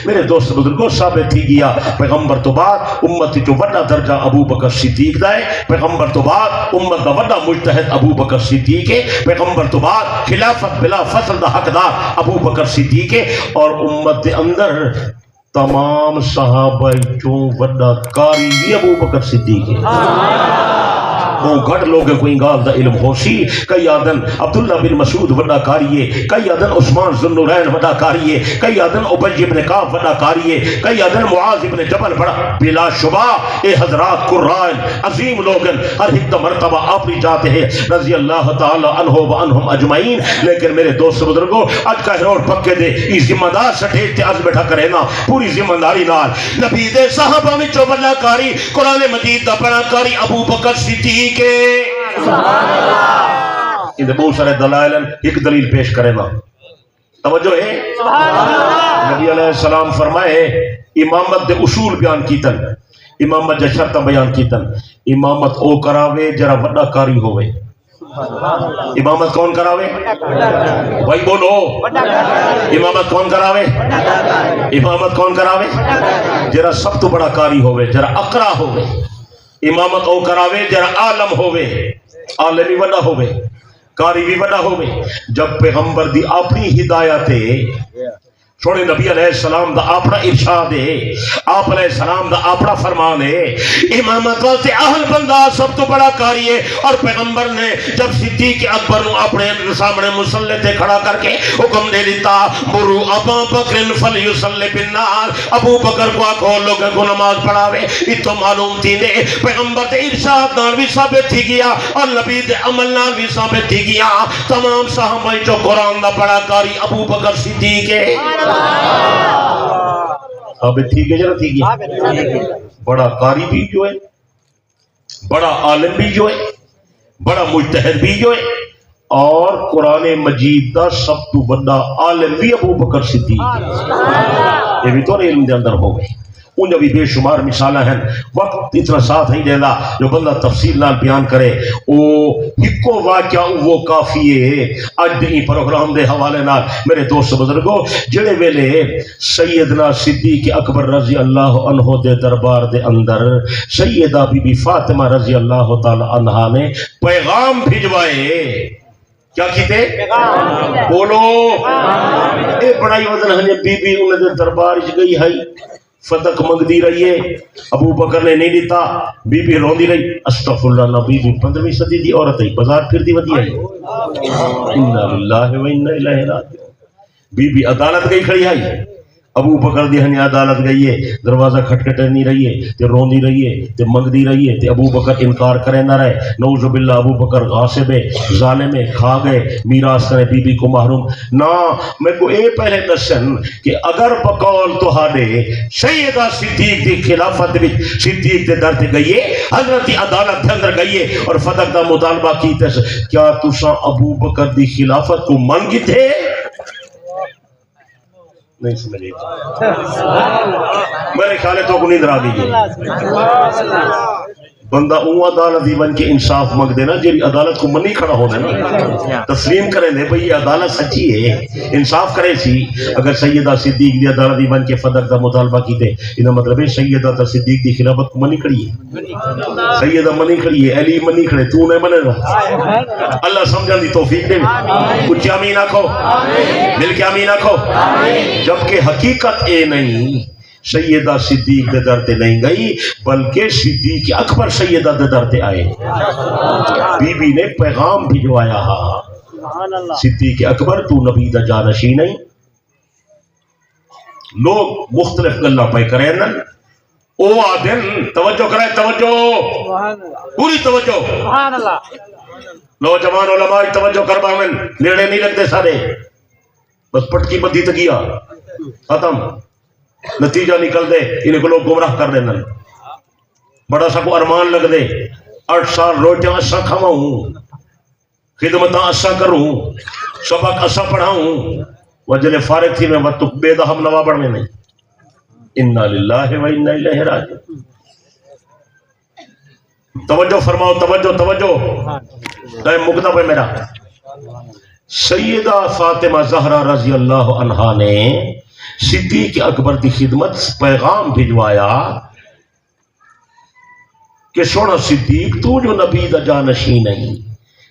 میرے دوست بزرگوں ثابت تھی گیا پیغمبر تو بعد امت جو بڑا درجہ ابو بکر صدیق دا ہے، پیغمبر تو بعد امت دا بڑا مجتہد ابو بکر صدیق ہے، پیغمبر تو بعد خلافت بلا فصل دا حقدار ابو بکر صدیق ہے، اور امت دے اندر تمام صحابہ چوں بڑا قاری بھی ابو بکر صدیق ہے۔ وہ گھٹ لوگ کوئی گال دا علم ہوشی، کئی آدن عبداللہ بن مسعود وڈا کاریے، کئی آدن عثمان ذو النورین وڈا کاریے، کئی آدن ابی بن کعب وڈا کاریے، کئی آدن معاذ بن جبل بڑا، بلا شبہ اے حضرات قرآن عظیم لوگن ہر ایک مرتبہ اپنی جاتے ہیں رضی اللہ تعالی عنہ و عنہم اجمعین۔ لیکن میرے دوست بزرگوں اج کا روڈ پکے دے ای ذمہ دار سٹیج تے از بیٹھا کرے نا پوری ذمہ داری نال نبی دے صحابہ وچوں وڈا کاری قرآن مجید دا بڑا کاری ابو بکر صدیق کے سبحان اللہ۔ ان بہت سارے دلائل ایک دلیل پیش کرے نا، توجہ ہے سبحان اللہ۔ نبی علیہ السلام فرمائے امامت دے اصول بیان کیتن، امامت دے شرط بیان کیتن، امامت او کراوے جرا وڈا کاری ہوئے۔ امامت کون کراوے؟ بھائی بولو، امامت کون کراوے؟ امامت کون کراوے؟ جرا سب تو بڑا کاری ہوئے، جرا اقرا ہوئے۔ امامت او کراوے جرا عالم ہوئے، عالم بھی وڈا ہوئے، کاری بھی وڈا ہوئے۔ جب پیغمبر دی اپنی ہدایت ہے، چھوڑے نبی علیہ السلام دا اپنا ارشاد ہے، آپ علیہ السلام دا اپنا فرمان ہے، امامت واسطے اہل بندہ سب تو بڑا کاری ہے۔ اور پیغمبر نے جب صدیق اکبر نو اپنے سامنے مصلی تے کھڑا کر کے حکم دے دیتا مرو ابا بکر فلیصلی بالناس، ابو بکر کو آکھو لوگوں کو نماز پڑھاوے، یہ تو معلوم تھی دے پیغمبر دے ارشاد نال بھی ثابت تھی گیا اور نبی دے عمل نال بھی ثابت تھی گیا تمام صحابہ جو قرآن دا بڑا کاری ابو بکر صدیق ہے۔ ثابت تھی گیا جنہ تھی گیا، بڑا قاری بھی جو ہے، بڑا عالم بھی جو ہے، بڑا مجتہد بھی جو ہے، اور قرآن مجید دا سب تو بڑا عالم بھی ابو بکر صدیق ہے۔ یہ بھی تو علم دے اندر ہو گئے، انہیں بھی بے شمار مثالہ ہیں، وقت اتنا ساتھ نہیں دینا جو بندہ تفصیل نال بیان کرے او ہکو واقعہ وہ کافی ہے۔ اج دی پروگرام دے حوالے نال میرے دوست بزرگوں جڑے ویلے سیدنا صدیق اکبر رضی اللہ عنہ دے دربار دے اندر سیدہ بی بی فاطمہ رضی اللہ تعالی عنہا نے پیغام بھجوائے، کیا کیتے؟ بولو، اے بڑائی وزن ہنے بی بی انہیں دے دربار اچ گئی ہے، فتق منگ دی رہی ہے، ابو بکر نے نہیں دیتا، بی بی رون دی رہی، استغفر اللہ، بی بی 15ویں صدی دی عورت ہے، بازار پھر دی ودی ہے، انا للہ و انا الیہ راجعون۔ بی بی عدالت گئی کھڑی ہے، ابو بکر دی ہنی عدالت گئی ہے، دروازہ کھٹکھٹے نہیں رہی ہے تے روندی رہی ہے تے منگ دی رہی ہے تے ابو بکر انکار کرے نہ رہے، نعوذ باللہ ابو بکر غاصب ہے، ظالم ہے، کھا گئے میراث کرے بی بی کو محروم نہ۔ میں کو اے پہلے دسن کہ اگر بقول تہاڈے سیدہ صدیق دی خلافت وچ صدیق دے در تے گئی ہے، حضرت عدالت دے اندر گئی ہے اور فتق دا مطالبہ کیتے، کیا تساں ابو بکر دی خلافت کو منگی تھے؟ نہیں سمجھے، میرے خیال ہے تو کو نیند آ گئی ہے۔ بندہ اون عدالت دی بن کے انصاف منگ دینا جی عدالت کو منی کھڑا ہونا نا، تسلیم کریں دے بھئی یہ عدالت سچی ہے، انصاف کرے سی۔ اگر سیدہ صدیق دی عدالت دی بن کے فتق دا مطالبہ کیتے، انہا مطلب ہے سیدہ تا صدیق دی خلافت کو منی کھڑی ہے، سیدہ منی کھڑی ہے، علی منی کھڑے، تو نہیں منے گا۔ اللہ سمجھان دی توفیق دے، کچھ آمین آکھو، مل کے آمین آکھو۔ جبکہ حقیقت اے نہیں سیدہ صدیق دے در تے نہیں گئی بلکہ صدیق اکبر سیدہ دے در تے آئے، بی بی نے پیغام بھجوایا، صدیق اکبر تو نبی دا جانشین نہیں۔ لوگ مختلف گلہ پہ کریں نا، او آدن توجہ کرے، توجہ پوری توجہ، نوجوان علماء توجہ کر بامن، نیڑے نہیں لگتے سارے، بس پٹکی بدھی تکیا ختم، نتیجہ نکل دے انہیں کو لوگ گمراہ کر دینا۔ بڑا سا کو ارمان لگ دے 8 سال روٹیاں اسا کھاؤں، خدمتاں اسا کروں، سبق اسا پڑھاؤں، وجلے فارغ تھی میں وقت بے دہم نوا بڑھ میں نہیں۔ انا للہ و انا الیہ راجعون۔ توجہ فرماؤ، توجہ توجہ، ٹائم مکتا پہ میرا۔ سیدہ فاطمہ زہرا رضی اللہ عنہا نے صدیق اکبر دی خدمت پیغام بھجوایا کہ سونا صدیق تو جو نبی دا جانشین نہیں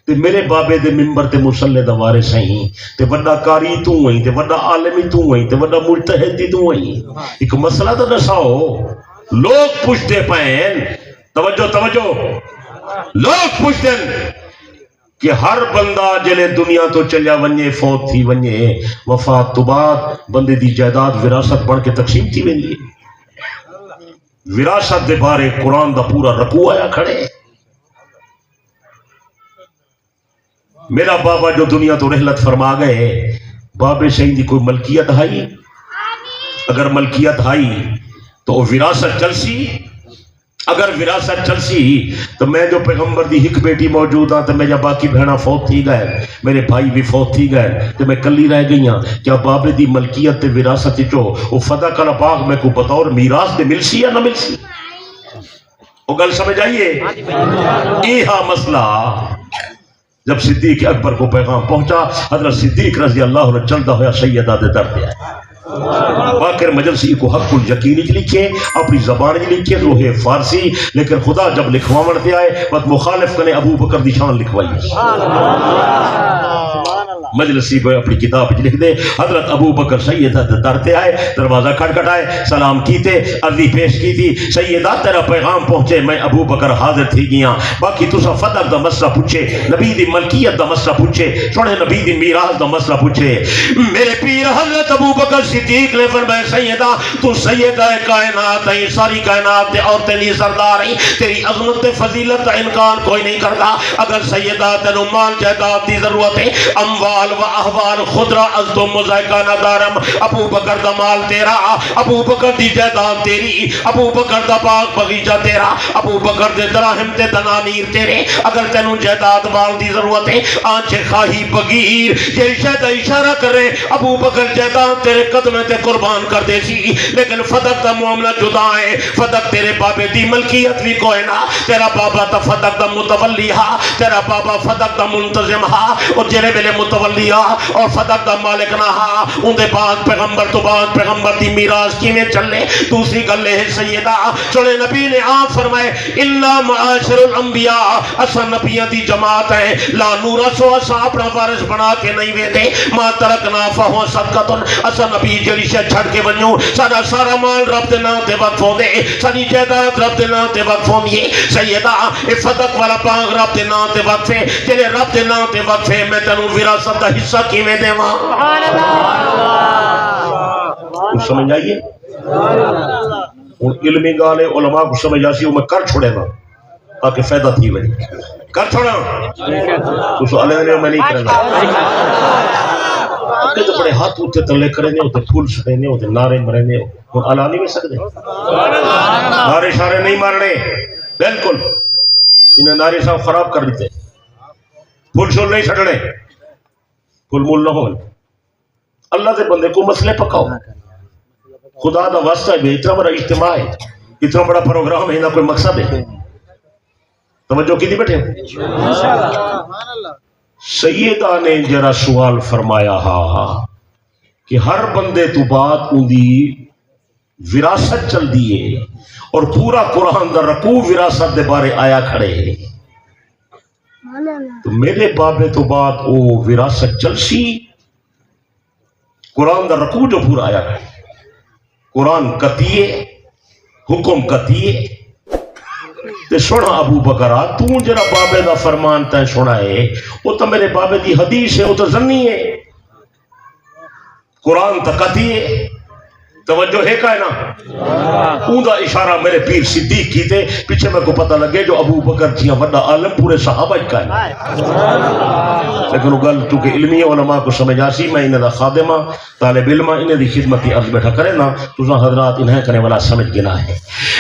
تے میرے بابے دے ممبر تے مصلی دا وارث ہیں تے وڈا قاری تو ہیں تے وڈا عالمی تو ہیں تے وڈا مجتہد تو ہیں، ایک مسئلہ تو دساؤ۔ لوگ پوچھتے پین، توجہ توجہ، لوگ پوچھتے کہ ہر بندہ جلے دنیا تو چلیا ونجے، فوت تھی ونجے، وفات تو بعد بندے دی جائیداد وراثت بن کے تقسیم تھی ویندی۔ وراثت دے بارے قرآن دا پورا رکوع آیا کھڑے۔ میرا بابا جو دنیا تو رحلت فرما گئے، بابے شہید دی کوئی ملکیت آئی؟ اگر ملکیت آئی تو وراثت چلسی، اگر وراثت چلسی تو میں جو پیغمبر دی ہک بیٹی موجود ہاں تو میرا باقی بہنا فوت تھی گئے، میرے بھائی بھی فوت تھی گئے تو میں کلی رہ گئی ہاں، کیا بابے دی ملکیت تے وراثت چو وہ فدا کلا باغ میں کو بطور میراث دے ملسی یا نہ ملسی؟ وہ گل سمجھ آئیے؟ یہ مسئلہ جب صدیق اکبر کو پیغام پہنچا، حضرت صدیق رضی اللہ عنہ چلتا ہوا سیدہ دے در پہ آئے۔ باقر مجلسی کو حق الیقین لکھے، اپنی زبان لکھے، روح فارسی، لیکن خدا جب لکھوا مرتے آئے بات مخالف کنے ابو بکر دی شان لکھوائی۔ مجلسی کو اپنی کتاب لکھ دے، حضرت ابو بکر سیدہ درتے آئے، دروازہ کھٹکھٹائے، سلام کیتے، عرضی پیش کی تھی، سیدہ تیرا پیغام پہنچے، میں ابو بکر حاضر تھی گیا، باقی تسا فدق دا مسئلہ پوچھے، نبی دی ملکیت دا مسئلہ پوچھے، سونے نبی دی میراث دا مسئلہ پوچھے۔ میرے پیر حضرت ابو بکر صدیق نے فرمایا سیدہ تو سیدہ کائنات ہے، ساری کائنات دے عورتیں نہیں سردار ہیں، تیری عظمت تے فضیلت کا انکار کوئی نہیں کرتا، اگر سیدہ تینوں مال جائیداد دی ضرورت ہے، اموال و احوال خضرا از تو مذائقہ نہ دارم، ابو بکر دا مال تیرا، ابو بکر دی جائیداد تیری، ابو بکر دا باغ بغیچہ تیرا، ابو بکر دے دراہم تے دنانیر تیرے، اگر تینوں جائیداد مال دی ضرورت ہے، آنچے خواہی بغیر یہ شاید اشارہ کرے ابو بکر جائیداد تیرے قدمے تے قربان کر دے سی، لیکن فدق دا معاملہ جدا ہے، فدق تیرے بابے دی ملکیت بھی کوئی نہ، تیرا بابا تا فدق دا متولی ہا، تیرا بابا فدق دا منتظم ہا، اور جرے ملے متولی اور فدق دا مالک نہ ہا، ان دے بعد پیغمبر تو بعد پیغمبر دی میراث کی میں چلے۔ دوسری گل ہے سیدہ چلے نبی نے آپ فرمائے اِنَّا مَعَاشِرُ الْأَنْبِيَاءَ اسا نبیاں دی جماعت ہے، لا نورث اسا اپنا وارث بنا کے نہیں ویندے، ما ترکنا فہو صدقۃ اسا نبی جڑی شے چھڑ کے ونجو سارا سارا مال رب دے نام تے وقف ہوندے، ساری جائیداد رب دے نام تے وقف ہوندی ہے۔ سیدہ اے فدق والا باغ رب دے نام تے وقف ہے، جڑے رب دے نام تے وقف ہے، میں تینوں وراثت دا حصہ کیویں دیواں؟ سبحان اللہ، سمجھ آئیے؟ علمی گالے علماء کو سمجھ آسی وہ میں کر چھوڑے گا تاکہ فائدہ تھی وجہ کر چھوڑا تو سوالے نے میں نہیں کرنا کہ تو بڑے ہاتھ ہوتے تلے کرنے ہوتے پھول سڑنے ہوتے نعرے مرنے اور اللہ نہیں میں سکتے نعرے شارے نہیں مارنے بالکل انہیں نعرے صاحب خراب کر دیتے پھول شول نہیں سڑنے پھول مول نہ ہو اللہ سے بندے کو مسئلے پکاؤ خدا دا واسطہ ہے اتنا بڑا اجتماع ہے اتنا بڑا پروگرام ہے نہ کوئی مقصد ہے توجہ کی دی بیٹھے سیدہ نے جرا سوال فرمایا ہا کہ ہر بندے تو بات ان دی وراثت چل دیئے اور پورا قرآن دا رکوع وراثت دے بارے آیا کھڑے تو میرے بابے تو بات او وراثت چل سی قرآن دا رکوع جو پورا آیا کھڑے قرآن کتیے حکم کتیے تے سونا ابو بکرہ تو جرا بابے دا فرمان تین سونا ہے وہ تو میرے بابے دی حدیث ہے وہ تو ظنی ہے قرآن تکتی ہے توجہ ہے کا ہے نا اون دا اشارہ میرے پیر صدیق کی تے پیچھے میں کو پتہ لگے جو ابو بکر جیاں وڈا عالم پورے صحابہ کا ہے لیکن وہ گل چونکہ علمی علماء کو سمجھ آسی میں انہیں دا خادمہ طالب علمہ انہیں دی خدمتی عرض بیٹھا کرے نا تو حضرات انہیں کرنے والا سمجھ گنا ہے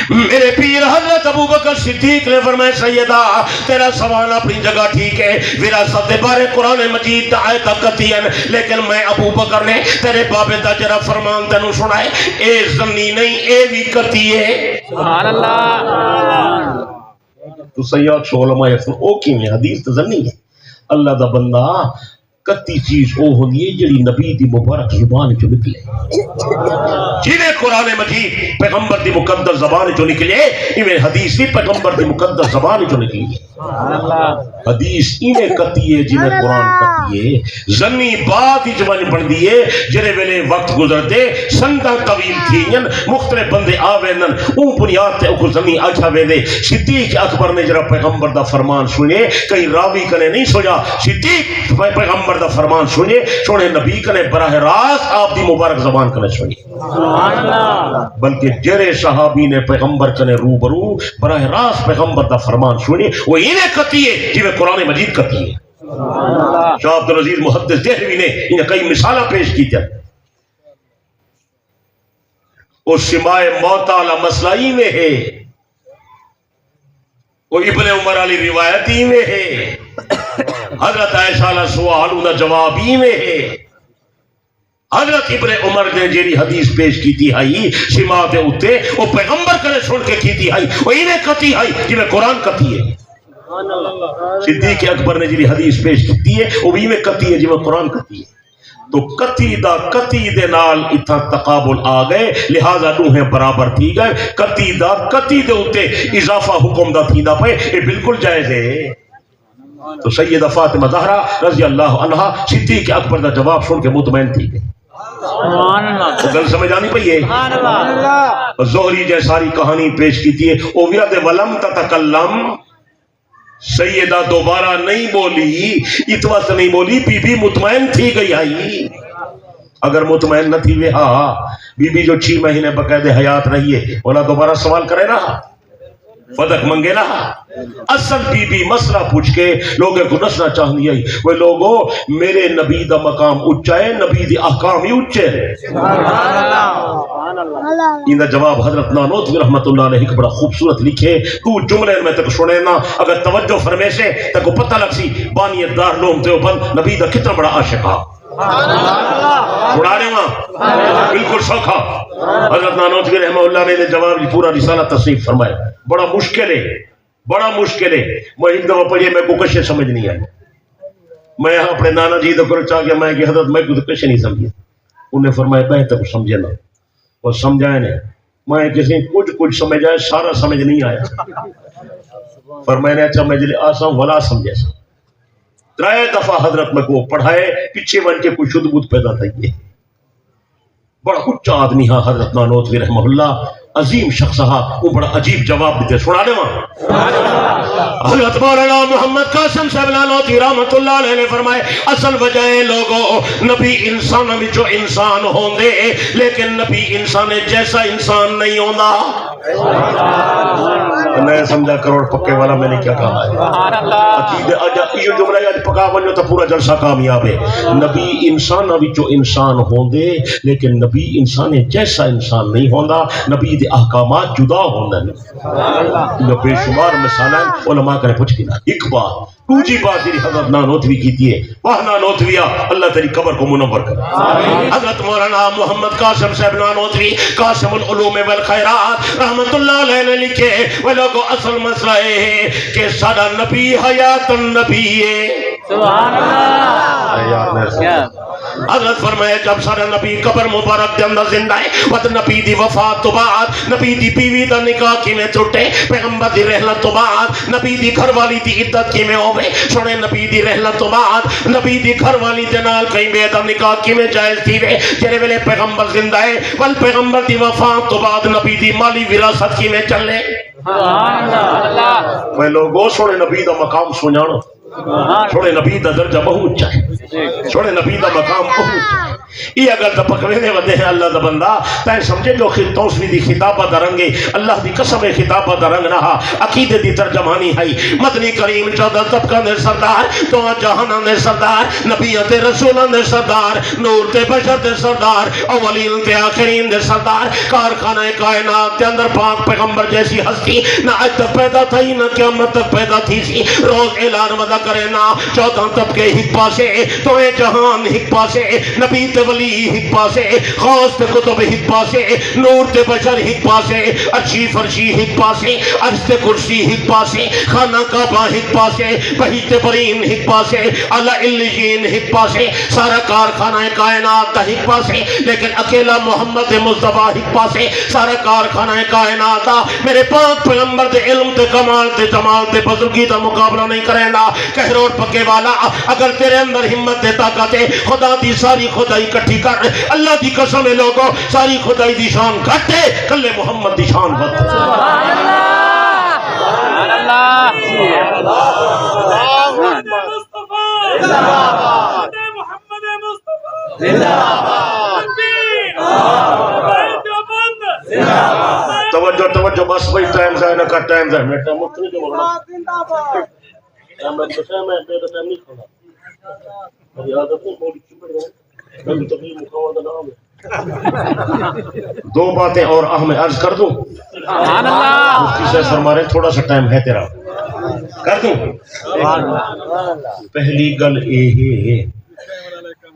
میرے پیر حضرت ابو بکر صدیق نے فرمایا سیدہ تیرا سوال اپنی جگہ ٹھیک ہے وراثت دے بارے قرآن مجید دا آیت قطعی لیکن میں ابو بکر نے تیرے بابے دا جرا فرمان تینوں سنائے اے زنی نہیں اے بھی کرتی ہے سبحان اللہ تو سیاد شو علماء یفن او کی میں حدیث تو زنی ہے اللہ دا بندہ کتی چیز وہ ہوندی ہے جڑی نبی دی مبارک زبان چ نکلے جویں قرآن مجید پیغمبر دی مقدس زبان چ نکلے ایویں حدیث بھی پیغمبر دی مقدس زبان چ نکلی حدیث ایویں کتی ہے جویں قرآن کتی ہے زنی بات وچ ون بندی ہے جڑے ویلے وقت گزرتے سنگاں طویل تھیاں مختلف بندے آویں او بنیاد تے او زمین اچھا ویندے صدیق اکبر نے جڑا پیغمبر دا فرمان سنے کئی راوی کنے نہیں سوجا صدیق پیغمبر دا فرمان سنے سونے نبی کنے براہ راست آپ دی مبارک زبان کنے سنی بلکہ جرے صحابی نے پیغمبر کنے روبرو براہ راست پیغمبر دا فرمان سنے وہ انہیں کتی ہے جویں قرآن مجید کتی ہے شاہ عبدالعزیز محدث دہلوی نے انہیں کئی مثالہ پیش کی تھا وہ سمائے موت والا مسئلہ ہی میں ہے وہ ابن عمر علی روایت ہی میں ہے حضرت عائشہ علیہ سوال انہا جواب ہی میں ہے حضرت ابن عمر نے جیری حدیث پیش کی تھی آئی سماعت اتے وہ پیغمبر کرے سن کے کی تھی آئی وہ انہیں کتی آئی جنہیں قرآن کتی ہے صدیق اکبر نے جیری حدیث پیش کی ہے وہ بھی میں کتی ہے جنہیں قرآن کتی ہے تو کتی دے نال اتھا تقابل آ گئے لہذا دوہیں برابر تھی گئے کتی دے اتے اضافہ حکم دا تھی دا پہ یہ بالکل جائز ہے تو سیدہ فاطمہ زہرا رضی اللہ عنہ صدیق اکبر دا جواب سن کے مطمئن تھی گئے وہ گل سمجھ آنی پئی ہے زہری جے ساری کہانی پیش کی تھی او ویاد ولم تتکلم سیدہ دوبارہ نہیں بولی اتوا سے نہیں بولی بی بی مطمئن تھی گئی آئی اگر مطمئن نہ تھی وہ بی بی جو 6 مہینے باقاعدہ حیات رہی ہے اولا دوبارہ سوال کرے رہا فدق منگے رہا اصل بی بی مسئلہ پوچھ کے لوگوں کو نسنا چاہنی ہے وہ لوگوں میرے نبی دا مقام اچھا ہے نبی دی احکام ہی اچھے ان دا جواب حضرت نانوتوی رحمت اللہ علیہ ایک بڑا خوبصورت لکھے تو جملے میں تک سنے نا اگر توجہ فرمے سے تک کو پتہ لگ سی بانی دار لوم دیوبند نبی دا کتنا بڑا عاشق ہے اڑانے ماں بالکل سوکھا حضرت نانوتوی رحمہ اللہ نے جواب پورا رسالہ تصنیف فرمایا بڑا مشکل ہے میں ایک دفعہ پڑھیے میں کو کشے سمجھ نہیں آئی میں اپنے نانا جی تو کرو چاہ گیا میں کہ حضرت میں کو کشے نہیں سمجھے انہیں فرمایا بہتر کو سمجھے نا اور سمجھائے نہیں میں کسی کچھ سمجھ آئے سارا سمجھ نہیں آیا فرمایا نے اچھا میں جلے آسان ولا سمجھے سا 3 دفعہ حضرت میں کو پڑھائے پیچھے بن کے کوئی شد بود پیدا تھا یہ بڑا اچھا آدمی ہاں حضرت نانوتوی رحمہ اللہ عظیم شخص ہاں وہ بڑا عجیب جواب دیتے سنا دے وہاں حضرت مولانا محمد قاسم صاحب نانوتوی رحمت اللہ علیہ نے فرمائے اصل وجہ لوگوں نبی انسان میں جو انسان ہوں دے لیکن نبی انسان جیسا انسان نہیں ہونا میں سمجھا کروڑ پکے والا میں نے کیا کہا ہے یہ جملہ آج پکا بنو تو پورا جلسہ کامیاب ہے نبی انسان جو انسان ہوں دے لیکن نبی انسان جیسا انسان نہیں ہوندا نبی دے احکامات جدا ہوندے نے بے شمار مثالیں علماء کرے پوچھ کے ایک بات دوسری بات تیری حضرت نانوتوی کی تھی ہے واہ نانوتویا اللہ تیری قبر کو منور کرے حضرت مولانا محمد قاسم صاحب نانوتوی قاسم العلوم والخیرات رحمت اللہ علیہ نے لکھے وہ لوگوں اصل مسئلہ ہے کہ سارا نبی حیات النبی ہے سبحان اللہ حضرت فرمائے جب سارا نبی قبر مبارک دے اندر زندہ ہے وقت نبی دی وفات تو بعد نبی دی بیوی دا نکاح کی میں چھوٹے پیغمبر دی رحلت تو بعد نبی دی گھر والی دی عدت کی میں ہوئے سونے نبی دی رحلت تو بعد نبی دی گھر والی جنال کہیں بے دا نکاح کی میں جائز تھی وے جنہے ویلے پیغمبر زندہ ہے ول پیغمبر دی وفات تو بعد نبی دی مالی وراثت کی میں چل لے وہ لوگوں سونے نبی دا مقام سنجانا سونے نبی دا درجہ بہت چاہے سونے نبی دا مقام بہت چاہے یہ اگر دا پکڑنے ودے ہیں اللہ دا بندہ تائیں سمجھے جو توسوی دی خطابہ دا رنگے اللہ دی قسم خطابہ دا رنگ نہا عقیدے دی ترجمانی ہے مدنی کریم 14 طبقہ دے سردار تو جہانہ دے سردار نبیت رسولان دے سردار نور تے بشر دے سردار اولین تے آخرین دے سردار کارخانہ کائنات دے اندر پاک پیغمبر جیسی ہستی نہ آج تک پیدا تھی نہ قیامت تک پیدا تھی سی روز اعلان ودا کرے نا 14 طبقے ایک پاسے توے جہان ایک پاسے نبی تے ولی ایک پاسے غوث تے کتب ایک پاسے نور تے بشر ایک پاسے عرشی فرشی ایک پاسے عرش تے کرسی ایک پاسے خانہ کعبہ ایک پاسے بہیت برین ایک پاسے اعلی علیین ایک پاسے سارا کارخانہ کائنات دا ایک پاسے لیکن اکیلا محمد مصطفیٰ ایک پاسے سارا کارخانہ کائنات دا میرے پاک پیغمبر دے علم تے کمال تے جمال تے بزرگی دا مقابلہ نہیں کریں گا کہہ روڑ پکے والا اگر تیرے اندر ہمت دے طاقت ہے خدا دی ساری خدائی کٹھی کر اللہ دی قسم ہے لوگوں ساری خدائی دی شان گھٹ ہے کلے محمد دی شان بد سبحان اللہ محمد مصطفیٰ زندہ باد توجہ توجہ بس بھائی ٹائم ضائع نہ کر ٹائم ضائع میں ٹائم مت نہیں دوں زندہ باد میں تو میں میرا ٹائم نہیں کھانا میری عادت نہیں بہت چپڑ گئے کبھی تبھی مکمل نہ ہو دو باتیں اور اہم عرض کر دوں سبحان اللہ مفتی سے فرمارے تھوڑا سا ٹائم ہے تیرا کر دوں پہلی گل یہ ہے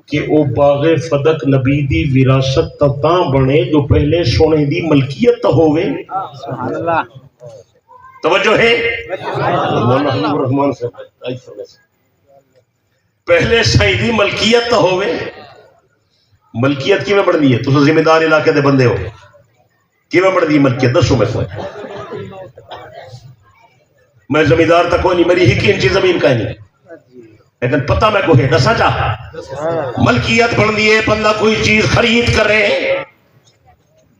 کہ او باغ فدق نبی دی وراثت تاں بنے جو پہلے سونے دی ملکیت تا ہوئے سبحان اللہ توجہ ہے مولانا حبیب الرحمان سے پہلے سائیں دی ملکیت تا ہوئے ملکیت کی میں بڑھ دی ہے تو ذمہ دار علاقے دے بندے ہو کی میں بڑھ دی ملکیت دسو میں کوئی میں زمیندار تک کوئی نہیں میری ہی کی انچی زمین کا نہیں لیکن پتہ میں کوئی دسا چاہ ملکیت بڑھ دی ہے بندہ کوئی چیز خرید کرے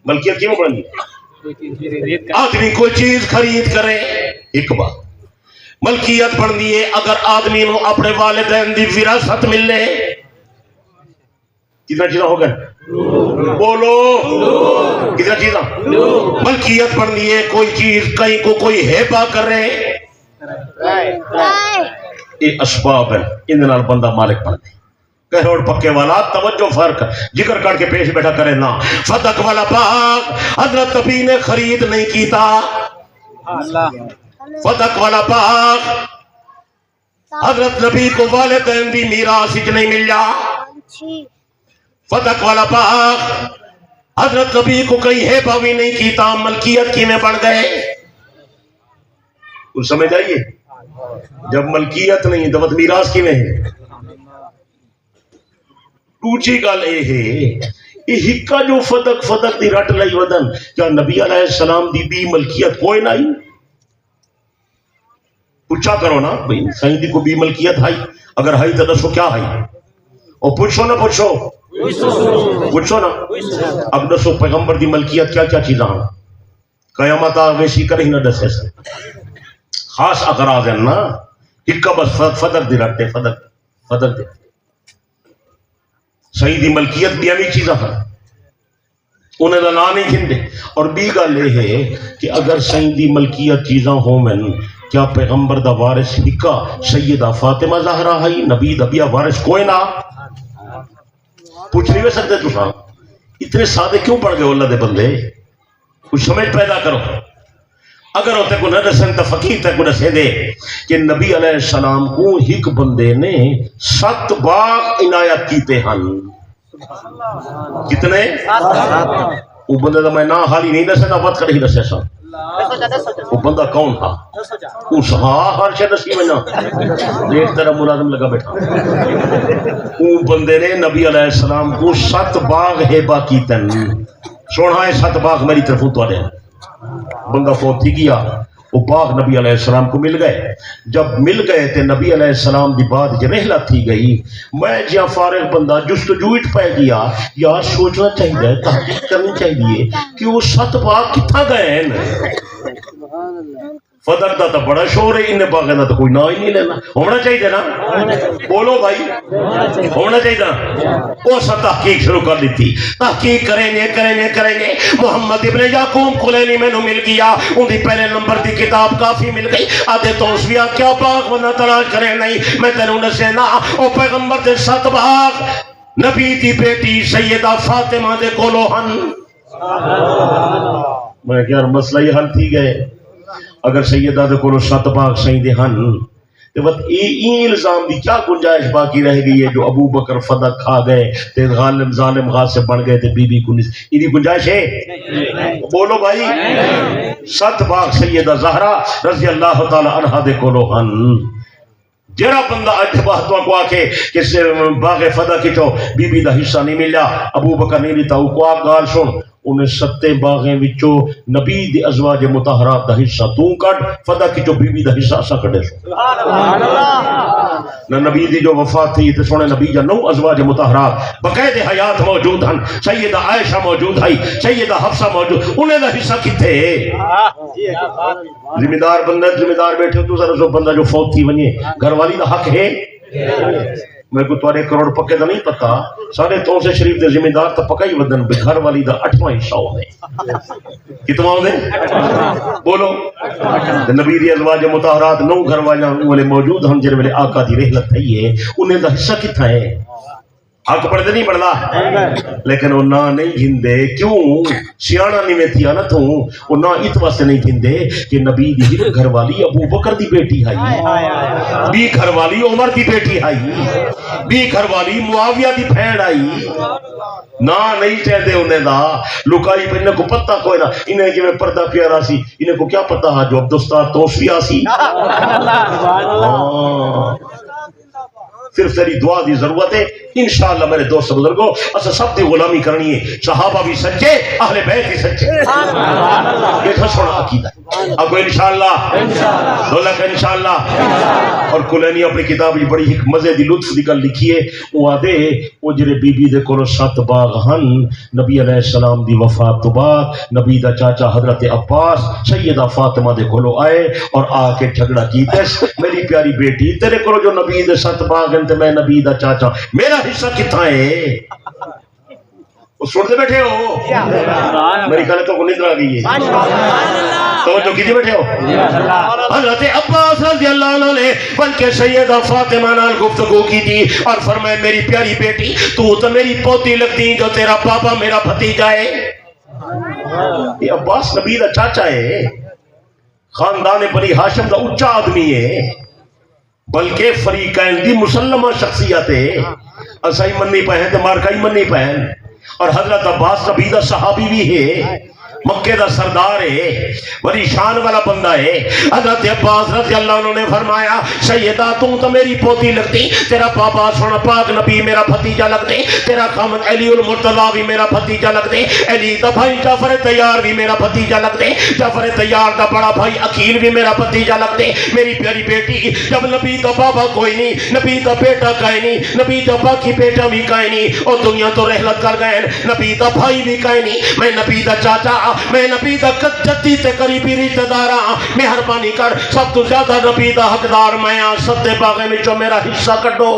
ملکیت کی میں بڑھ دی آدمی کوئی چیز خرید کرے ایک بات ملکیت بڑھ دی ہے اگر آدمی نو اپنے والدین دی وراثت ملے کتنا چیزاں ہو گئے بولو کتنا چیزاں ملکیت بڑھ دی ہے کوئی چیز کہیں کو کوئی ہیبا کرے یہ اسباب ہے ان نال بندہ مالک بن دے کہروڑ پکے والا توجہ فرق جگر کر کے پیش بیٹھا کرے نا فدق والا باغ حضرت نبی نے خرید نہیں کیتا فدق والا باغ حضرت نبی کو والدین دی میراث وچ نہیں ملیا فدق والا باغ حضرت نبی کو کہیں ہیبا بھی نہیں کیتا ملکیت کی میں بڑھ گئے کچھ سمجھ آئیے جب ملکیت نہیں تو میراث کی میں ہے دوسری گل یہ ہے یہ ہکا جو فدق فدق دی رٹ لئی ودن کیا نبی علیہ السلام دی بھی ملکیت کوئی نہیں پوچھا کرو نا بھئی سائیں دی کو بھی ملکیت ہے اگر ہے تو دسو کیا ہے اور پوچھو نہ پوچھو نا اب دسو پیغمبر دی ملکیت کیا کیا چیزاں ہیں قیامت ویسی کرے ہی نہ دسے سر خاص اغراض ہیں نا ہکا بس فدق دی رٹتے فدق دی صحیح دی ملکیت بھی ہمیں چیزاں ہیں انہیں دا نام نہیں گھندے اور بھی گل یہ ہے کہ اگر صحیح دی ملکیت چیزاں ہوں میں کیا پیغمبر دا وارث ہکا سیدہ فاطمہ زہرا ہے نبی دا بیا وارث کوئی نہ پوچھ نہیں میں سکتے تو صاحب اتنے سادے کیوں پڑ گئے اللہ دے بندے کچھ سمجھ پیدا کرو اگر ہوتے کو نہ دسن تو فقیر تک کو دسے دے کہ نبی علیہ السلام کو ایک بندے نے 7 باغ عنایت کیتے ہیں کتنے وہ بندے دا میں نہ حالی نہیں دسے نہ بات کر ہی دسے سا وہ بندہ کون تھا اس ہر شے دسی میں نہ دیکھ تیرا ملازم لگا بیٹھا وہ بندے نے نبی علیہ السلام کو 7 باغ ہیبا کیتے ہیں سونا ہے 7 باغ میری طرف تو آ بندہ فوت تھی گیا وہ باغ نبی علیہ السلام کو مل گئے جب مل گئے تھے نبی علیہ السلام دی بعد جو رحلت تھی گئی میں جہاں فارغ بندہ جستجویٹ پہ گیا یار سوچنا چاہیے تحقیق کرنی چاہیے کہ وہ 7 باغ کتنا گئے ہیں فدق دا تو بڑا شور ہے انہیں باغیں دا تو کوئی نہ ہی نہیں لینا ہونا چاہیے نا بولو بھائی ہونا چاہیے نا وہ سب تحقیق شروع کر دی تھی تحقیق کریں گے محمد ابن یعقوب کلینی میں نو مل گیا ان دی پہلے نمبر دی کتاب کافی مل گئی آدھے توسویہ کیا باغ بنا تلاش کریں نہیں میں تینوں نسے نا او پیغمبر دے 7 باغ نبی دی بیٹی سیدہ فاطمہ دے کولو ہن میں کہ یار مسئلہ یہ حل تھی گئے اگر سیدہ دے کولو 7 باغ صحیح دے ہن الزام دی کیا گنجائش باقی رہ گئی ہے جو ابو بکر فدا کھا گئے تے غالب ظالم غاصب بن گئے تے بی بی کو یہ گنجائش ہے؟ بولو بھائی. 7 باغ سیدہ زہرا رضی اللہ تعالی عنہا دے کولو ہن. جڑا بندہ اج بہتوں کو آکے کہ باغ فدا کی چو بی بی دا حصہ نہیں ملیا ابو بکر نہیں لیتا کو آپ گال سن انہیں 7 باغیں وچوں نبی دی ازواج مطہرات دا حصہ تو کٹ فدا کی جو بی بی دا حصہ اسا کڈے سبحان اللہ. نہ نبی دی جو وفات تھی تے سونے نبی جا 9 ازواج مطہرات بقید حیات موجود ہن. سیدہ عائشہ موجود ہے, سیدہ حفصہ موجود, انہیں دا حصہ کتے ذمہ دار بندہ ذمہ دار بیٹھے تو ذرا جو بندہ جو فوت تھی ونیے گھر والی دا حق ہے. میرے کو تھوڑے کروڑ پکے دا نہیں پتا 3.5 شریف دے ذمہ دار تو پکا ہی ودن گھر والی دا 8واں حصہ ہو دے کتنا ہو دے بولو. نبی دی ازواج مطہرات 9 گھر والے موجود ہم جن ویلے آقا دی رحلت تھی ہے انہیں دا حصہ کتنا ہے؟ حق پڑھتے نہیں پڑھتا لیکن وہ نہ نہیں گھندے. کیوں؟ سیانا نہیں میں تھیا نا تو وہ نہ ات واسطے نہیں گھندے کہ نبی دی گھر والی ابو بکر دی بیٹی ہے, بی گھر والی عمر دی بیٹی ہے, بی گھر والی معاویہ دی بہن آئی. نہ نہیں چاہتے انہیں دا لکائی پہ انہیں کو پتہ کوئی نہ انہیں کہ میں پردہ پیارا سی انہیں کو کیا پتہ ہے جو عبدالستار توسوی آسی. صرف تیری دعا دی ضرورت ہے انشاءاللہ میرے دوست بزرگوں. اسا سب دی غلامی کرنی ہے, صحابہ بھی سچے اہل بیت بھی سچے. یہ تھا سونا عقیدہ اب انشاءاللہ دولت انشاءاللہ. اور کلینی اپنی کتاب بڑی ایک مزے دی لطف دی گل لکھی ہے. وہ آدھے وہ جڑے بی بی دے کولو 7 باغ ہن نبی علیہ السلام دی وفات تو بعد نبی دا چاچا حضرت عباس سیدہ فاطمہ دے کولو آئے اور آ کے جھگڑا کیتے میری پیاری بیٹی تیرے کولو جو نبی دے 7 باغ ہیں تے میں نبی دا چاچا میرا حصہ کتنا ہے؟ وہ سنتے بیٹھے ہو میری کہنے تو نیندر آ گئی ہے توجہ کیجئے بیٹھے ہو. حضرت عباس رضی اللہ عنہ نے بلکہ سیدہ فاطمہ نال گفتگو کی تھی اور فرمایا میری پیاری بیٹی تو میری پوتی لگتی جو تیرا پاپا میرا بھتیجا ہے. یہ عباس نبی دا چاچا ہے, خاندان بنی ہاشم دا اونچا آدمی ہے, بلکہ فریقین دی مسلمہ شخصیت ہے. اسائی منی پہن تے مارکائی منی پہن. اور حضرت عباس نبی دا صحابی بھی ہے, مکے دا سردار ہے, بڑی شان والا بندہ ہے. حضرت عباس رضی اللہ عنہ نے فرمایا سیدہ تو میری پوتی لگتی, تیرا پاپا سونا پاک نبی میرا بھتیجا لگتے, تیرا خامد علی المرتضیٰ بھی میرا بھتیجا لگتے, علی دا بھائی جعفر طیار بھی میرا بھتیجا لگتے, جعفر طیار دا بڑا بھائی عقیل بھی میرا بھتیجا لگتے. میری پیاری بیٹی جب نبی دا بابا کوئی نہیں, نبی دا بیٹا کہیں نہیں, نبی دا باقی بیٹا بھی کہیں نہیں, اور دنیا تو رحلت کر گئے, نبی دا بھائی بھی کہیں نہیں, میں نبی دا چاچا میں نبی دا جدی تے قریبی رشتہ دار ہاں, مہربانی کر سب تو زیادہ نبی دا حقدار میں ہاں, 7 باغے وچوں میرا حصہ کڈو.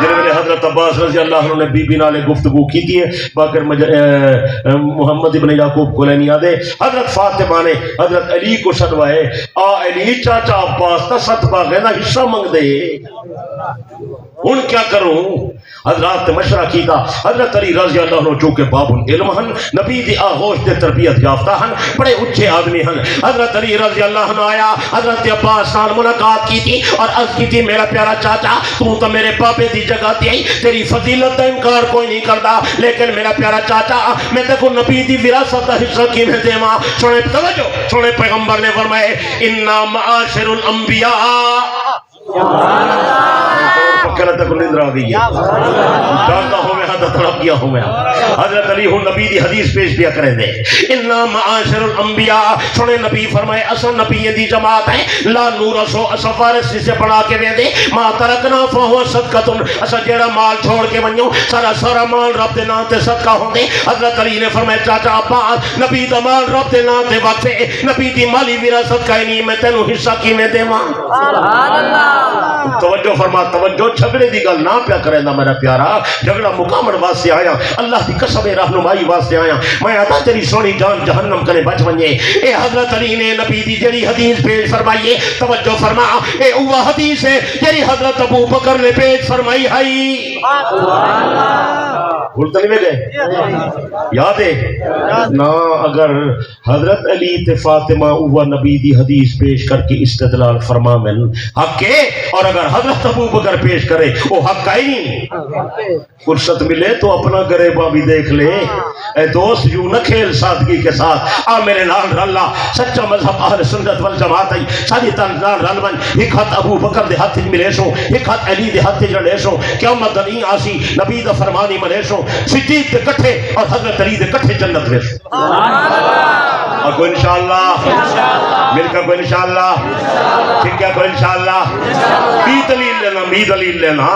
جنہوں نے حضرت عباس رضی اللہ عنہ نے بی بی نالے گفتگو کی تھی باقر محمد ابن یعقوب کلینی آدھے حضرت فاطمہ نے حضرت علی کو صدوائے آ علی چاچا عباس تا 7 باغے نا حصہ منگ دے ان کیا کروں. حضرات مشورہ کیتا. حضرت علی رضی اللہ عنہ چونکہ باب العلم ہن, نبی دی آغوش دے تربیت یافتہ ہن, بڑے اچھے آدمی ہن. حضرت علی رضی اللہ عنہ آیا, حضرت عباس نال ملاقات کی تھی اور عرض کی تھی میرا پیارا چاچا تو میرے پاپے دی جگہ تے آئی, تیری فضیلت دا انکار کوئی نہیں کرتا, لیکن میرا پیارا چاچا میں دیکھو نبی دی وراثت دا حصہ کی میں دیواں. سنے توجہ سنے پیغمبر نے فرمائے انا معاشر الانبیاء پکڑا تک نیندر آ گئی ہے ڈالتا ہوں میں حد تڑپ گیا ہوں میں. حضرت علی ہوں نبی دی حدیث پیش کیا کریں دے انا معاشر الانبیاء. سنے نبی فرمائے اصل نبی دی جماعت ہے لا نورسو اصل فارسی سے بنا کے دے دے ما ترکنا فہو صدقتن. اصل جیڑا مال چھوڑ کے ونیو سارا مال رب دے نام تے صدقہ ہوں دے. حضرت علی نے فرمایا چاچا عباس نبی دا مال رب دے نام تے وقفے, نبی دی مالی وراثت کا نہیں, میں تینوں حصہ کی میں دے ماں. سبحان اللہ. توجہ فرما توجہ, جھگڑے دی گل نہ پیا کرے نا میرا پیارا, جھگڑا مقامن واسطے آیا, اللہ دی قسم رہنمائی واسطے آیا. میں آتا تیری سونی جان جہنم کرے بچ ونجے. اے حضرت علی نے نبی دی جڑی حدیث پیش فرمائیے توجہ فرما, اے وہ حدیث ہے جڑی حضرت ابو بکر نے پیش فرمائی ہے. بھولتے نہیں گئے؟ یاد ہے نا؟ اگر حضرت علی تے فاطمہ اوہ نبی دی حدیث پیش کر کے استدلال فرما میں حق ہے، اور اگر حضرت ابو بکر پیش کرے وہ حق کا ہی نہیں۔ فرصت ملے تو اپنا گریبا بھی دیکھ لے اے دوست، یوں نہ کھیل سادگی کے ساتھ، آ میرے نال رلا سچا مذہب اہل سنت والجماعت ہے ساری نال رل ون، ایک ہاتھ ابو بکر دے ہاتھ ملے سو، ایک ہاتھ علی دے ہاتھ جڑے سو، قیامت نہیں آسی نبی دا فرمانی ملے سو، صدیق دے کٹھے اور حضرت علی دے کٹھے جنت وے سو۔ اور کوئی انشاءاللہ مل کر کوئی انشاءاللہ ٹھیک ہے، کوئی انشاءاللہ بھی دلیل لینا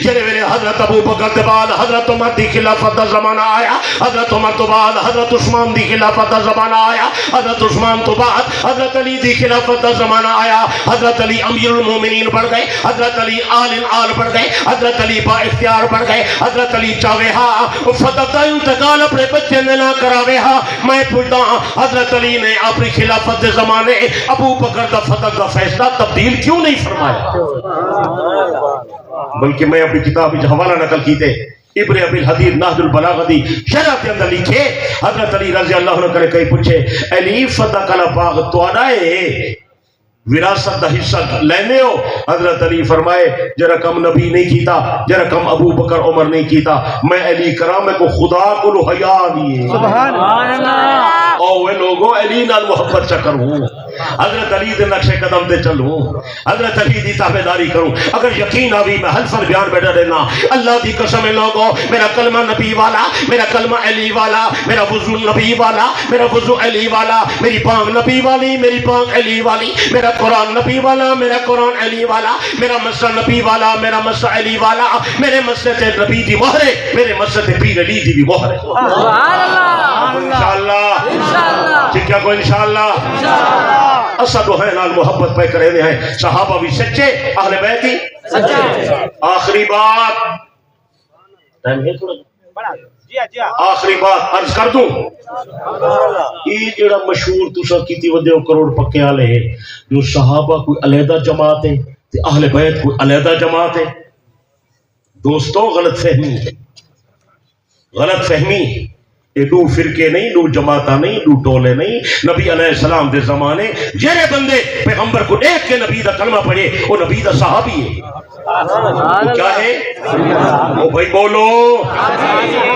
جنہیں میرے حضرت ابو بکر دے بعد حضرت عمر دی خلافت دا زمانہ آیا، حضرت عمر تو بعد حضرت عثمان دی خلافت دا زمانہ آیا، حضرت عثمان تو بعد حضرت علی دی خلافت دا زمانہ آیا، حضرت علی امیر المومنین بڑھ گئے، حضرت علی آل بڑھ گئے، حضرت علی با اختیار بڑھ گئے، حضرت علی چاہے ہاں فتح دا انتقال اپنے بچے نے نہ کراوے ہاں۔ میں پوچھتا ہوں حضرت علی نے اپنی خلافت دے زمانے ابو بکر دا فتح کا فیصلہ تبدیل کیوں نہیں فرمایا؟ بلکہ میں اپنی کتاب جو حوالہ نقل کی تھے ابن ابی الحدید نہج البلاغہ دی شرح کے اندر لکھے، حضرت علی رضی اللہ عنہ کرے کئی پوچھے علی فتح کلا باغ تو آڈائے وراثت دا حصہ لینے ہو؟ حضرت علی فرمائے جرا کم نبی نہیں کیتا، جرا کم ابو بکر عمر نہیں کیتا، میں علی کرام کو خدا کو حیا دیے۔ سبحان اللہ۔ او وہ لوگوں علی نال محبت چکر ہوں، حضرت علی دے نقش قدم دے چلوں، حضرت علی دی تابعداری کروں۔ اگر یقین آوی میں حلفاً بیان بیٹھا دینا، اللہ دی قسم ہے لوگوں، میرا کلمہ نبی والا، میرا کلمہ علی والا، میرا وضو نبی والا، میرا وضو علی والا، میری پانگ نبی والی، میری پانگ علی والی، میرا قرآن نبی والا، میرا قرآن علی والا، میرا مسجد نبی والا، میرا مسجد علی والا، میرے مسجد نبی دی مہر ہے، میرے مسجد پیر علی دی بھی مہر ہے۔ سبحان اللہ، انشاءاللہ ٹھیک ہے، کوئی انشاءاللہ اسد و نال محبت پہ کرے ہیں، صحابہ بھی سچے، اہل بیت ہی سچے۔ آخری بات ٹائم ہے تھوڑا، آخری بات عرض کر دوں، یہ جڑا مشہور تسا کیتی ودے کروڑ پکے والے جو صحابہ کوئی علیحدہ جماعت ہے تے اہل بیت کوئی علیحدہ جماعت ہے، دوستوں غلط فہمی ہے، غلط فہمی۔ یہ دو فرقے نہیں، دو جماعتہ نہیں، دو ٹولے نہیں۔ نبی علیہ السلام دے زمانے جڑے بندے پیغمبر کو دیکھ کے نبی دا کلمہ پڑھے وہ نبی دا صحابی ہے۔ وہ کیا ہے؟ وہ بھائی بولو،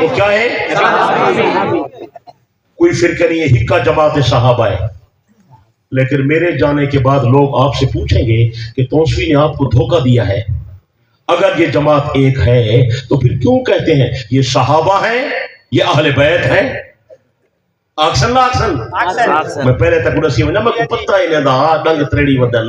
وہ کیا ہے؟ کوئی فرقہ نہیں ہے، ہکا جماعت صحابہ ہے۔ لیکن میرے جانے کے بعد لوگ آپ سے پوچھیں گے کہ توسوی نے آپ کو دھوکہ دیا ہے، اگر یہ جماعت ایک ہے تو پھر کیوں کہتے ہیں یہ صحابہ ہیں، یہ اہل بیت ہیں؟ آکسن میں پہلے تک اڑسی میں کو پتہ ہی نہیں دا ڈنگ تریڑی ودن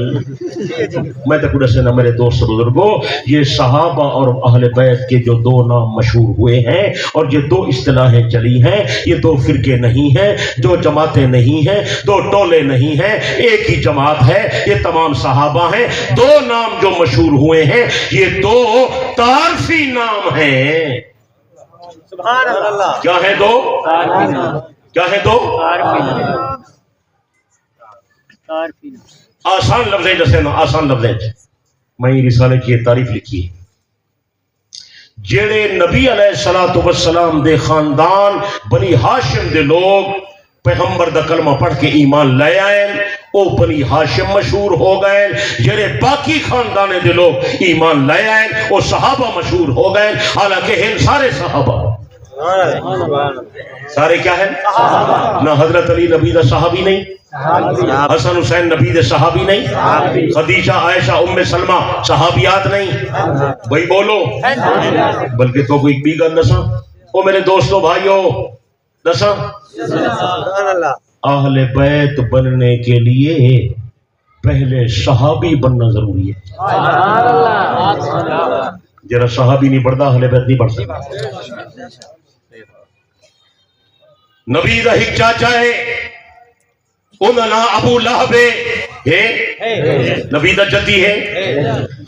میں تک اڑسی نہ میرے دوست بزرگوں، یہ صحابہ اور اہل بیت کے جو دو نام مشہور ہوئے ہیں اور یہ دو اصطلاحیں چلی ہیں، یہ دو فرقے نہیں ہیں، دو جماعتیں نہیں ہیں، دو ٹولے نہیں ہیں، ایک ہی جماعت ہے، یہ تمام صحابہ ہیں۔ دو نام جو مشہور ہوئے ہیں یہ دو تعارفی نام ہیں۔ سبحان اللہ۔ کیا ہے دو؟ کیا ہے دو؟ آسان لفظیں جیسے نا، آسان لفظیں میں رسالے کی تعریف لکھی ہے، جڑے نبی علیہ السلام دے خاندان بنی ہاشم دے لوگ پیغمبر دا کلمہ پڑھ کے ایمان لے آئے، او بنی ہاشم مشہور ہو گئے۔ جڑے باقی خاندانے دے لوگ ایمان لے آئے او صحابہ مشہور ہو گئے، حالانکہ ہیں سارے صحابہ۔ سارے کیا ہیں؟ نہ حضرت علی نبی دا صحابی نہیں، حسن حسین نبی دے صحابی نہیں، خدیجہ عائشہ ام سلمہ صحابیات نہیں، بھائی بولو، بلکہ تو کوئی بھی گل نسا۔ او میرے دوستو بھائیو نسا، اہل بیت بننے کے لیے پہلے صحابی بننا ضروری ہے۔ جرا صحابی نہیں بڑھتا اہل بیت نہیں بڑھتا۔ نبی دا ہک چاچا ہے انہاں نا ابو لہب ہے، نبی دا جدی ہے،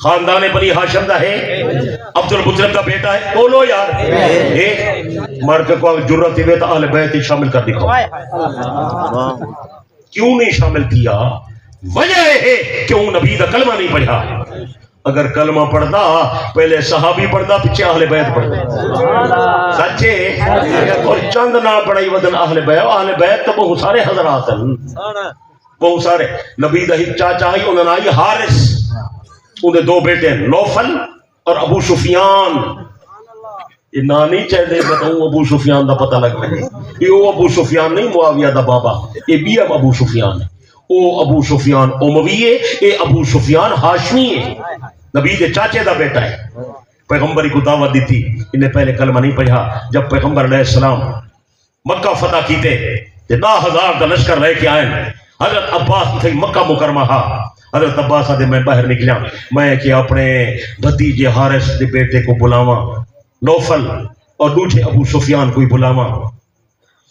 خاندان بنی ہاشم دا ہے، عبد المطلب کا بیٹا ہے۔ بولو یار، مر کے کو جرت ہوئے تو اہل بیت شامل کر دکھاؤ۔ کیوں نہیں شامل کیا؟ وجہ ہے کیوں نبی دا کلمہ نہیں پڑھا ہے۔ اگر کلمہ پڑھتا پہلے صحابی پڑھتا پیچھے اہل بیت پڑھتا سچے اور چند نہ پڑھائی ودن اہل بیت تو بہت سارے حضرات ہیں بہت سارے نبی دا ایک چاچا ہی انہوں نے آئی حارث انہیں دو بیٹے ہیں نوفل اور ابو سفیان یہ نانی چاہتے بتاؤں ابو سفیان دا پتہ لگ رہے یہ وہ ابو سفیان نہیں معاویہ دا بابا یہ بھی اب ابو سفیان ہے او ابو سفیان اموی ہے یہ ابو سفیان ہاشمی ہے نبی دے چاچے دا بیٹا ہے پیغمبری کو دعوت دی تھی انہیں پہلے کلمہ نہیں پڑھا جب پیغمبر علیہ السلام مکہ فتح کیتے 10,000 دا لشکر رہ کے آئے حضرت عباس تھے مکہ مکرمہ ہا حضرت عباس آدھے میں باہر نکلا میں کہ اپنے بھتیجے حارث دے بیٹے کو بلاواں نوفل اور دوسرے ابو سفیان کوئی بلاواں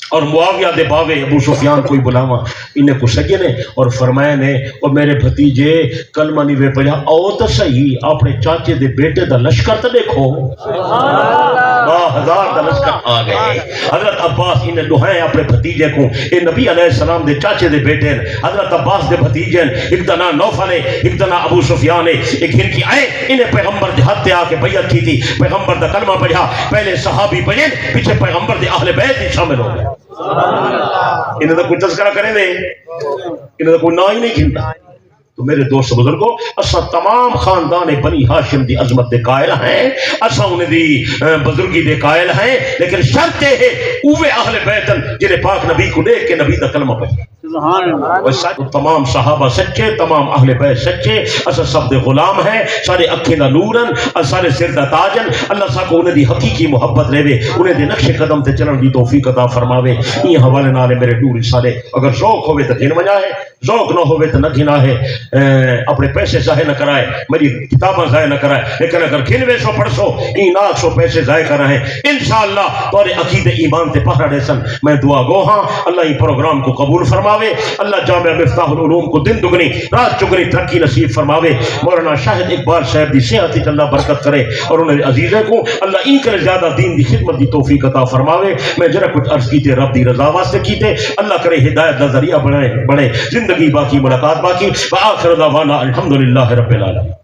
اور معاویہ دے باوے ابو سفیان کوئی بلاواں انہیں کو سجے نے اور فرمایا نے اور میرے بھتیجے کلمہ نہیں وے پڑھا او تو صحیح اپنے چاچے دے بیٹے دا لشکر تو دیکھو 10,000 دا لشکر آ گئے حضرت عباس انہیں دعائیں اپنے بھتیجے کو اے نبی علیہ السلام دے چاچے دے بیٹے ہیں حضرت عباس دے بھتیجے ہیں ایک دنا نوفل ہے ایک دنا ابو سفیان ہے ایک ان کی آئے انہیں پیغمبر دے ہاتھ آ کے بیعت کی تھی پیغمبر دا کلمہ پڑھا پہلے صحابی بنے پیچھے پیغمبر دے اہل بیت ہی شامل ہو گئے انہیں تو کوئی تذکرہ کریں دے انہیں تو کوئی نا ہی نہیں کھنتا تو میرے دوست بزرگوں اسا تمام خاندان بنی ہاشم دی عظمت دے قائل ہیں اسا انہیں دی بزرگی دے قائل ہیں لیکن شرط ہے اوے اہل بیتن جنہیں پاک نبی کو دیکھ کے نبی دا کلمہ پڑھے تمام صحابہ سچے تمام اہل بیت سچے اسا سب دے غلام ہیں سارے اکھیں دا نورن سارے سر دا تاجن اللہ سا کو انہیں دی حقیقی محبت رہے انہیں دی نقش قدم تے چلن دی توفیق عطا فرماوے یہ حوالے نالے میرے ڈوری سارے اگر ذوق ہوئے تو گھن مجا ہے ذوق نہ ہوئے تو نہ گھنا ہے اپنے پیسے ضائع نہ کرائے میری کتابیں ضائع نہ کرائے لیکن اگر گھنوے سو پڑھسو این 800 پیسے ضائع کر رہے ہیں انشاءاللہ تورے عقید ایمان تے پہرا ڈیسن میں دعا گو ہاں اللہ یہ پروگرام کو قبول فرماوے اللہ جامعہ مفتاح العلوم کو دن دگنی رات چگنی ترقی نصیب فرماوے مولانا شاہد اقبال صاحب دی صحت اللہ برکت کرے اور انہیں عزیزیں کو اللہ ان کے زیادہ دین دی خدمت دی توفیق عطا فرماوے میں ذرا کچھ عرض کیتے رب دی رضا واسطے کیتے اللہ کرے ہدایت کا ذریعہ بنے زندگی باقی ملاقات باقی وآخر دعوانا الحمدللہ رب العالمین